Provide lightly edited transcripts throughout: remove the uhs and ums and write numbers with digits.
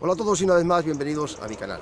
Hola a todos y una vez más bienvenidos a mi canal.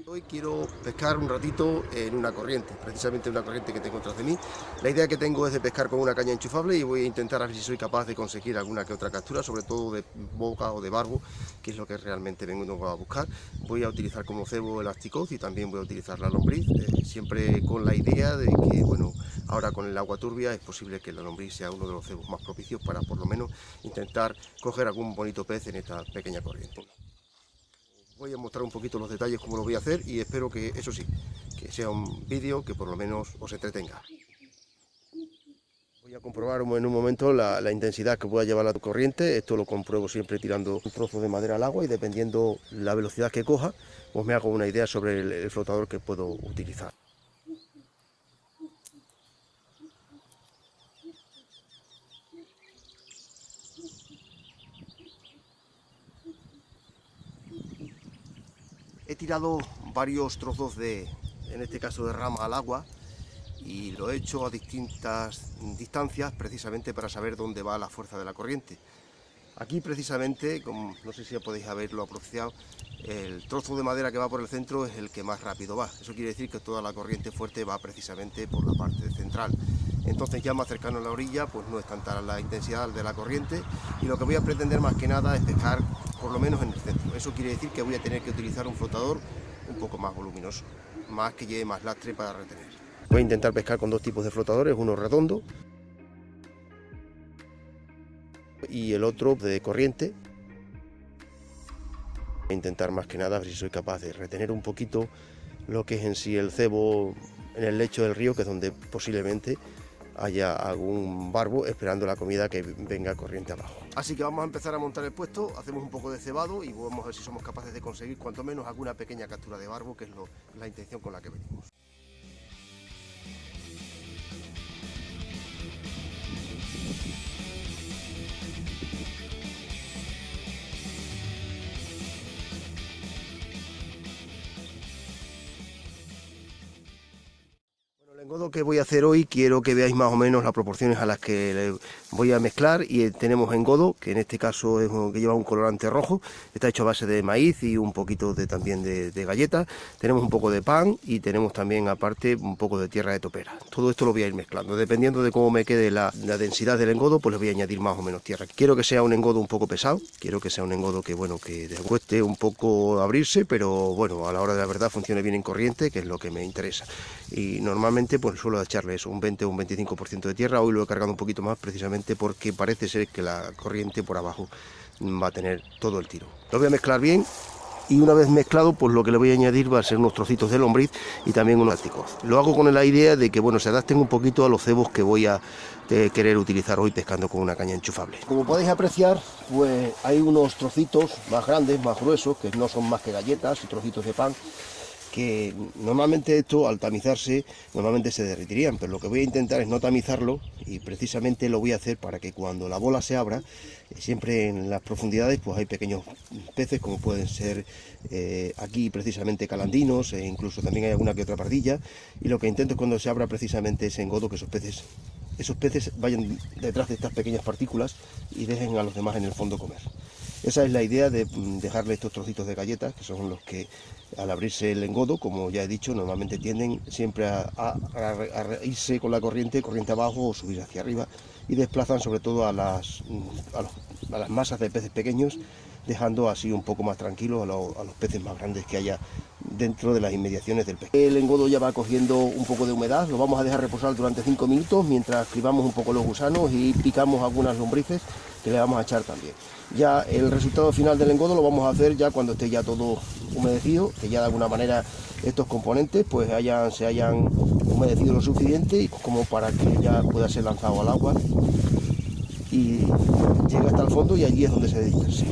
Hoy quiero pescar un ratito en una corriente, precisamente una corriente que tengo tras de mí. La idea que tengo es de pescar con una caña enchufable y voy a intentar a ver si soy capaz de conseguir alguna que otra captura, sobre todo de boca o de barbo, que es lo que realmente vengo a buscar. Voy a utilizar como cebo el Asticoz y también voy a utilizar la lombriz, siempre con la idea de que, bueno, ahora con el agua turbia es posible que la lombriz sea uno de los cebos más propicios para por lo menos intentar coger algún bonito pez en esta pequeña corriente. Voy a mostrar un poquito los detalles cómo lo voy a hacer y espero que, eso sí, que sea un vídeo que por lo menos os entretenga. Voy a comprobar en un momento la intensidad que pueda llevar la corriente. Esto lo compruebo siempre tirando un trozo de madera al agua y dependiendo la velocidad que coja, pues me hago una idea sobre el flotador que puedo utilizar. He tirado varios trozos en este caso de rama al agua, y lo he hecho a distintas distancias precisamente para saber dónde va la fuerza de la corriente. Aquí precisamente, como no sé si ya podéis haberlo apreciado, el trozo de madera que va por el centro es el que más rápido va. Eso quiere decir que toda la corriente fuerte va precisamente por la parte central. Entonces ya más cercano a la orilla, pues no es tanta la intensidad de la corriente, y lo que voy a pretender más que nada es pescar por lo menos en el centro. Eso quiere decir que voy a tener que utilizar un flotador un poco más voluminoso, más que lleve más lastre para retener. Voy a intentar pescar con dos tipos de flotadores, uno redondo y el otro de corriente. Voy a intentar más que nada ver si soy capaz de retener un poquito lo que es en sí el cebo en el lecho del río, que es donde posiblemente haya algún barbo esperando la comida que venga corriente abajo. Así que vamos a empezar a montar el puesto, hacemos un poco de cebado y vamos a ver si somos capaces de conseguir cuanto menos alguna pequeña captura de barbo, que es la intención con la que venimos. El engodo que voy a hacer hoy, quiero que veáis más o menos las proporciones a las que le voy a mezclar. Y tenemos engodo, que en este caso es que lleva un colorante rojo, está hecho a base de maíz y un poquito también de galletas. Tenemos un poco de pan y tenemos también aparte un poco de tierra de topera. Todo esto lo voy a ir mezclando, dependiendo de cómo me quede la densidad del engodo, pues le voy a añadir más o menos tierra. Quiero que sea un engodo un poco pesado, quiero que sea un engodo que, bueno, que cueste un poco abrirse, pero bueno, a la hora de la verdad funcione bien en corriente, que es lo que me interesa. Y normalmente pues suelo echarle eso, un 20 o un 25% de tierra. Hoy lo he cargado un poquito más precisamente porque parece ser que la corriente por abajo va a tener todo el tiro. Lo voy a mezclar bien y una vez mezclado, pues lo que le voy a añadir va a ser unos trocitos de lombriz y también unos Asticoz. Lo hago con la idea de que, bueno, se adapten un poquito a los cebos que voy a querer utilizar hoy pescando con una caña enchufable. Como podéis apreciar, pues hay unos trocitos más grandes, más gruesos, que no son más que galletas y trocitos de pan, que normalmente esto al tamizarse normalmente se derretirían, pero lo que voy a intentar es no tamizarlo, y precisamente lo voy a hacer para que cuando la bola se abra, siempre en las profundidades pues hay pequeños peces como pueden ser aquí precisamente calandinos, e incluso también hay alguna que otra pardilla, y lo que intento es cuando se abra precisamente ese engodo, que esos peces vayan detrás de estas pequeñas partículas y dejen a los demás en el fondo comer. Esa es la idea de dejarle estos trocitos de galletas, que son los que al abrirse el engodo, como ya he dicho, normalmente tienden siempre a irse con la corriente abajo o subir hacia arriba, y desplazan sobre todo a las masas de peces pequeños, dejando así un poco más tranquilos a los peces más grandes que haya dentro de las inmediaciones del pez. El engodo ya va cogiendo un poco de humedad, lo vamos a dejar reposar durante 5 minutos mientras cribamos un poco los gusanos y picamos algunas lombrices que le vamos a echar también. Ya el resultado final del engodo lo vamos a hacer ya cuando esté ya todo humedecido, que ya de alguna manera estos componentes pues se hayan humedecido lo suficiente como para que ya pueda ser lanzado al agua y llegue hasta el fondo, y allí es donde se disperse.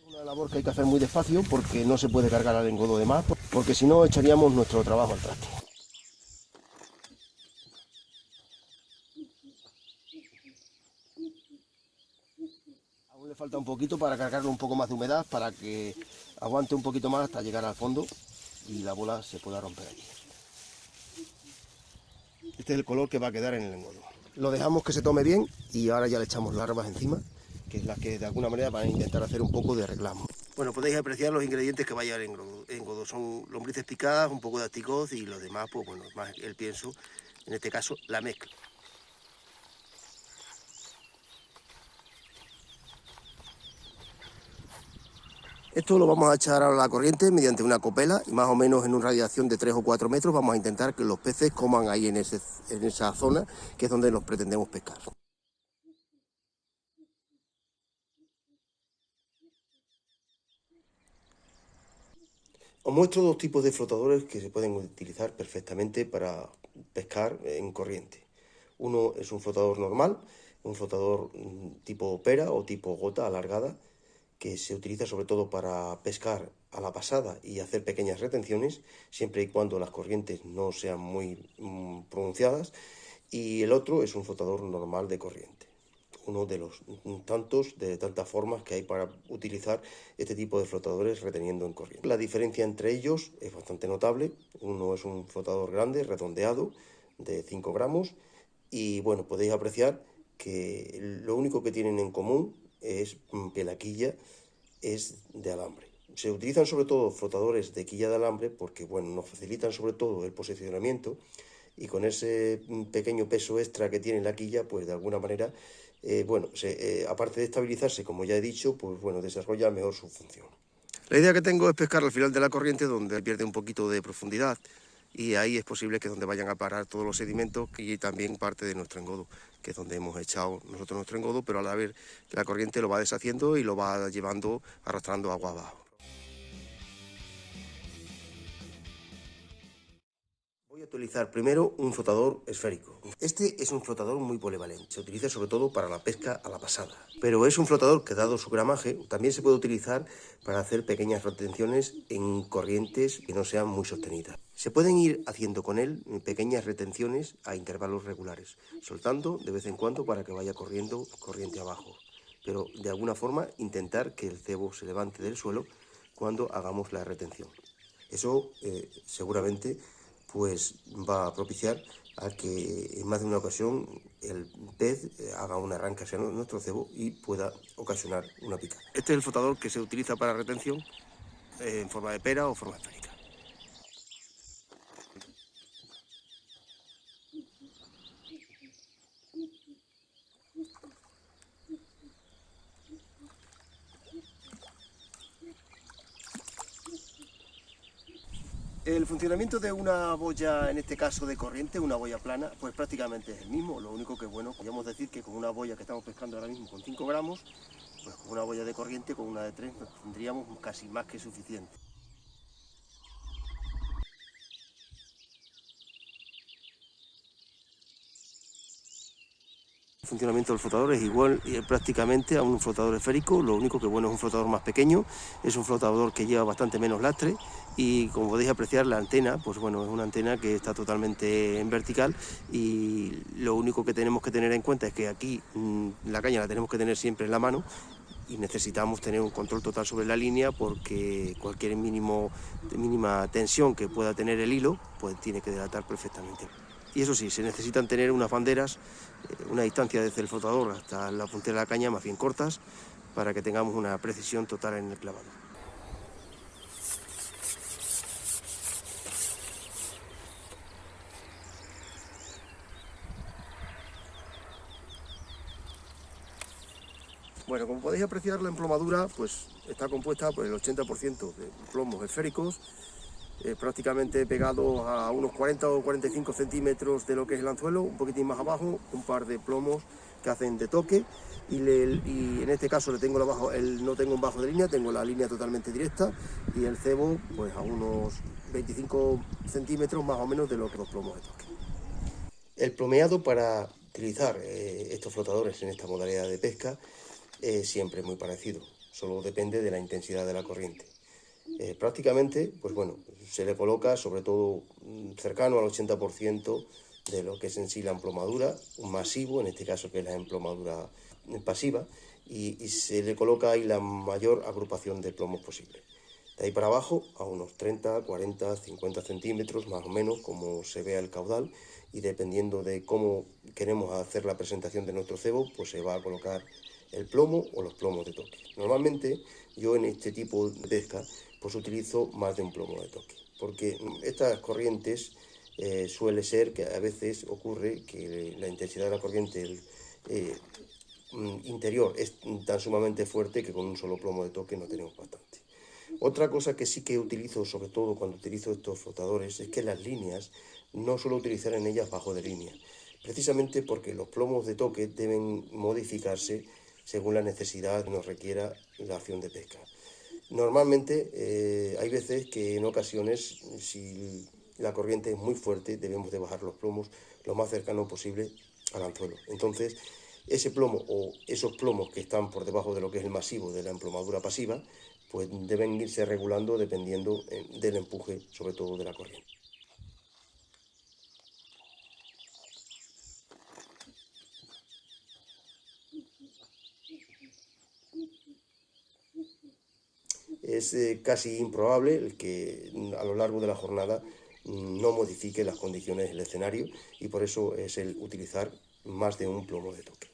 Una labor que hay que hacer muy despacio porque no se puede cargar al engodo de más, porque si no echaríamos nuestro trabajo al traste. Aún le falta un poquito para cargarlo un poco más de humedad, para que aguante un poquito más hasta llegar al fondo y la bola se pueda romper allí. Este es el color que va a quedar en el engodo. Lo dejamos que se tome bien y ahora ya le echamos larvas encima, que es la que de alguna manera van a intentar hacer un poco de reclamo. Bueno, podéis apreciar los ingredientes que va a llevar en engodo. Son lombrices picadas, un poco de asticoz y lo demás, pues bueno, más el pienso, en este caso la mezcla. Esto lo vamos a echar a la corriente mediante una copela y más o menos en una radiación de 3 o 4 metros vamos a intentar que los peces coman ahí en esa zona, que es donde nos pretendemos pescar. Os muestro dos tipos de flotadores que se pueden utilizar perfectamente para pescar en corriente. Uno es un flotador normal, un flotador tipo pera o tipo gota alargada, que se utiliza sobre todo para pescar a la pasada y hacer pequeñas retenciones, siempre y cuando las corrientes no sean muy pronunciadas. Y el otro es un flotador normal de corriente, uno de los tantas formas que hay para utilizar este tipo de flotadores reteniendo en corriente. La diferencia entre ellos es bastante notable. Uno es un flotador grande, redondeado, de 5 gramos, y bueno, podéis apreciar que lo único que tienen en común es que la quilla es de alambre. Se utilizan sobre todo flotadores de quilla de alambre porque bueno, nos facilitan sobre todo el posicionamiento, y con ese pequeño peso extra que tiene la quilla, pues de alguna manera, aparte de estabilizarse, como ya he dicho, pues bueno, desarrolla mejor su función. La idea que tengo es pescar al final de la corriente donde pierde un poquito de profundidad, y ahí es posible que es donde vayan a parar todos los sedimentos y también parte de nuestro engodo, que es donde hemos echado nosotros nuestro engodo, pero a la vez la corriente lo va deshaciendo y lo va llevando, arrastrando agua abajo. Voy a utilizar primero un flotador esférico. Este es un flotador muy polivalente, se utiliza sobre todo para la pesca a la pasada, pero es un flotador que, dado su gramaje, también se puede utilizar para hacer pequeñas retenciones en corrientes que no sean muy sostenidas. Se pueden ir haciendo con él pequeñas retenciones a intervalos regulares, soltando de vez en cuando para que vaya corriendo corriente abajo, pero de alguna forma intentar que el cebo se levante del suelo cuando hagamos la retención. Eso seguramente pues va a propiciar a que en más de una ocasión el pez haga un arranque hacia nuestro cebo y pueda ocasionar una picada. Este es el flotador que se utiliza para retención en forma de pera o forma esférica. El funcionamiento de una boya, en este caso de corriente, una boya plana, pues prácticamente es el mismo. Lo único que, bueno, podríamos decir que con una boya que estamos pescando ahora mismo con 5 gramos, pues con una boya de corriente, con una de 3, pues tendríamos casi más que suficiente. El funcionamiento del flotador es igual prácticamente a un flotador esférico, lo único que bueno es un flotador más pequeño, es un flotador que lleva bastante menos lastre, y como podéis apreciar la antena, pues bueno, es una antena que está totalmente en vertical, y lo único que tenemos que tener en cuenta es que aquí la caña la tenemos que tener siempre en la mano, y necesitamos tener un control total sobre la línea porque cualquier mínima tensión que pueda tener el hilo, pues tiene que delatar perfectamente. Y eso sí, se necesitan tener unas banderas, una distancia desde el flotador hasta la puntera de la caña más bien cortas, para que tengamos una precisión total en el clavado. Bueno, como podéis apreciar, la emplomadura pues está compuesta por el 80% de plomos esféricos, prácticamente pegados a unos 40 o 45 centímetros de lo que es el anzuelo, un poquitín más abajo, un par de plomos que hacen de toque, y en este caso no tengo un bajo de línea, tengo la línea totalmente directa, y el cebo pues a unos 25 centímetros más o menos de lo que los plomos de toque. El plomeado para utilizar estos flotadores en esta modalidad de pesca es siempre muy parecido, solo depende de la intensidad de la corriente. Prácticamente, pues bueno, se le coloca sobre todo cercano al 80% de lo que es en sí la emplomadura, un masivo, en este caso que es la emplomadura pasiva, y se le coloca ahí la mayor agrupación de plomos posible. De ahí para abajo a unos 30, 40, 50 centímetros más o menos, como se vea el caudal, y dependiendo de cómo queremos hacer la presentación de nuestro cebo, pues se va a colocar el plomo o los plomos de toque. Normalmente yo en este tipo de pesca pues utilizo más de un plomo de toque, porque estas corrientes suele ser que a veces ocurre que la intensidad de la corriente interior es tan sumamente fuerte que con un solo plomo de toque no tenemos bastante. Otra cosa que sí que utilizo, sobre todo cuando utilizo estos flotadores, es que las líneas no suelo utilizar en ellas bajo de línea, precisamente porque los plomos de toque deben modificarse según la necesidad que nos requiera la acción de pesca. Normalmente hay veces que en ocasiones, si la corriente es muy fuerte, debemos de bajar los plomos lo más cercano posible al anzuelo. Entonces, ese plomo o esos plomos que están por debajo de lo que es el masivo de la emplomadura pasiva, pues deben irse regulando dependiendo del empuje, sobre todo de la corriente. Es casi improbable el que a lo largo de la jornada no modifique las condiciones del escenario, y por eso es el utilizar más de un plomo de toque.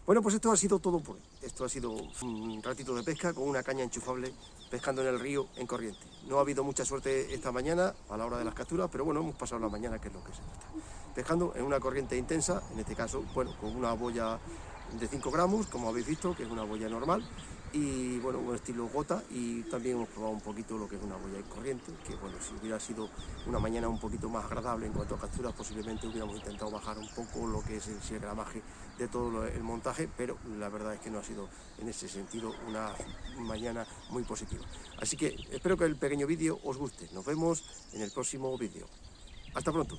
Bueno, pues esto ha sido todo por hoy. Esto ha sido un ratito de pesca con una caña enchufable, pescando en el río en corriente. No ha habido mucha suerte esta mañana a la hora de las capturas, pero bueno, hemos pasado la mañana, que es lo que se trata. Pescando en una corriente intensa, en este caso, bueno, con una boya de 5 gramos, como habéis visto, que es una boya normal, y bueno, un estilo gota, y también hemos probado un poquito lo que es una boya en corriente, que bueno, si hubiera sido una mañana un poquito más agradable en cuanto a capturas, posiblemente hubiéramos intentado bajar un poco lo que es el gramaje de todo el montaje, pero la verdad es que no ha sido en ese sentido una mañana muy positiva. Así que espero que el pequeño vídeo os guste. Nos vemos en el próximo vídeo. Hasta pronto.